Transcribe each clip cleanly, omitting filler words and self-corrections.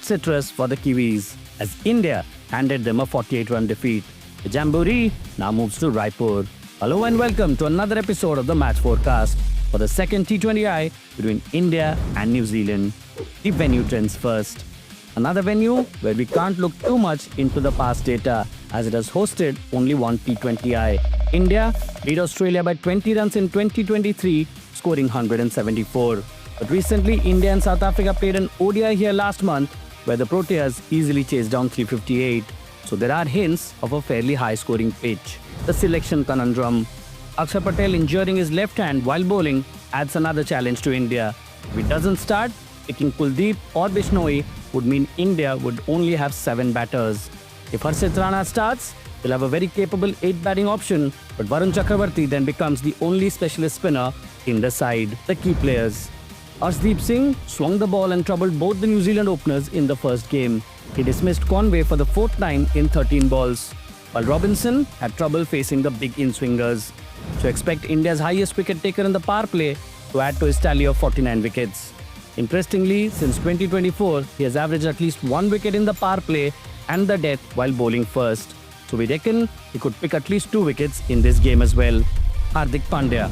hot citrus for the Kiwis as India handed them a 48-run defeat. The Jamboree now moves to Raipur. Hello and welcome to another episode of the Match Forecast for the second T20I between India and New Zealand. The venue trends first. Another venue where we can't look too much into the past data as it has hosted only one T20I. India beat Australia by 20 runs in 2023, scoring 174. But recently, India and South Africa played an ODI here last month where the Proteas easily chased down 358. So there are hints of a fairly high-scoring pitch. The selection conundrum. Akshar Patel injuring his left hand while bowling adds another challenge to India. If it doesn't start, picking Kuldeep or Bishnoi would mean India would only have 7 batters. If Harshit Rana starts, they'll have a very capable 8 batting option, but Varun Chakravarti then becomes the only specialist spinner in the side. The key players. Arshdeep Singh swung the ball and troubled both the New Zealand openers in the first game. He dismissed Conway for the 4th time in 13 balls, while Robinson had trouble facing the big in-swingers. So expect India's highest wicket taker in the power play to add to his tally of 49 wickets. Interestingly, since 2024, he has averaged at least 1 wicket in the power play and the death while bowling first. So we reckon he could pick at least 2 wickets in this game as well. Hardik Pandya.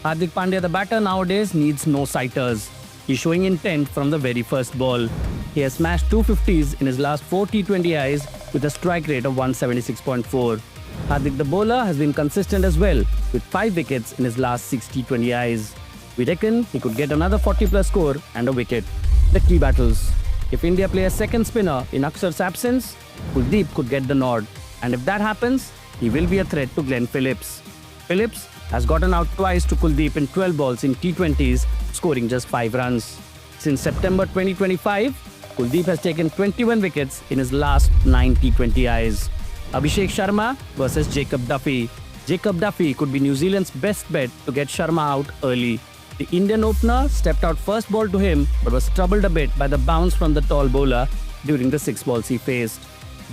Hardik Pandya, the batter nowadays, needs no sighters. He's showing intent from the very first ball. He has smashed 250s in his last 4 T20Is with a strike rate of 176.4. Hardik the bowler has been consistent as well with 5 wickets in his last 6 T20Is. We reckon he could get another 40+ score and a wicket. The key battles. If India play a second spinner in Akshar's absence, Kuldeep could get the nod. And if that happens, he will be a threat to Glenn Phillips. Phillips has gotten out twice to Kuldeep in 12 balls in T20s, scoring just 5 runs. Since September 2025, Kuldeep has taken 21 wickets in his last 9 T20Is. Abhishek Sharma versus Jacob Duffy. Jacob Duffy could be New Zealand's best bet to get Sharma out early. The Indian opener stepped out first ball to him but was troubled a bit by the bounce from the tall bowler during the 6 balls he faced.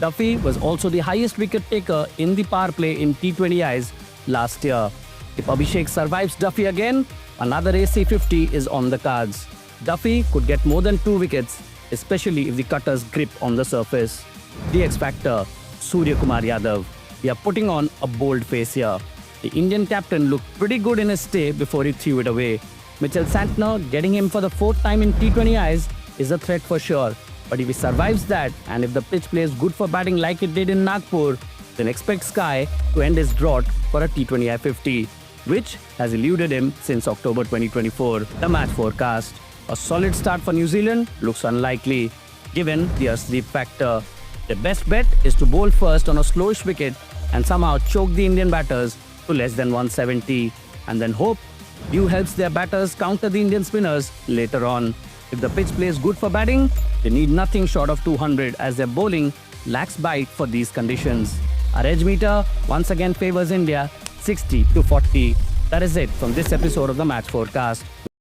Duffy was also the highest wicket taker in the power play in T20Is last year. If Abhishek survives Duffy again, another AC50 is on the cards. Duffy could get more than 2 wickets, especially if the cutters grip on the surface. The X Factor, Surya Kumar Yadav. We are putting on a bold face here. The Indian captain looked pretty good in his stay before he threw it away. Mitchell Santner getting him for the 4th time in T20Is is a threat for sure. But if he survives that and if the pitch plays good for batting like it did in Nagpur, then expect Sky to end his drought for a T20I 50, which has eluded him since October 2024. The match forecast. A solid start for New Zealand looks unlikely, given the Arshdeep factor. The best bet is to bowl first on a slowish wicket and somehow choke the Indian batters to less than 170, and then hope Dew helps their batters counter the Indian spinners later on. If the pitch plays good for batting, they need nothing short of 200 as their bowling lacks bite for these conditions. Our edge meter once again favors India 60-40. That is it from this episode of the Match Forecast.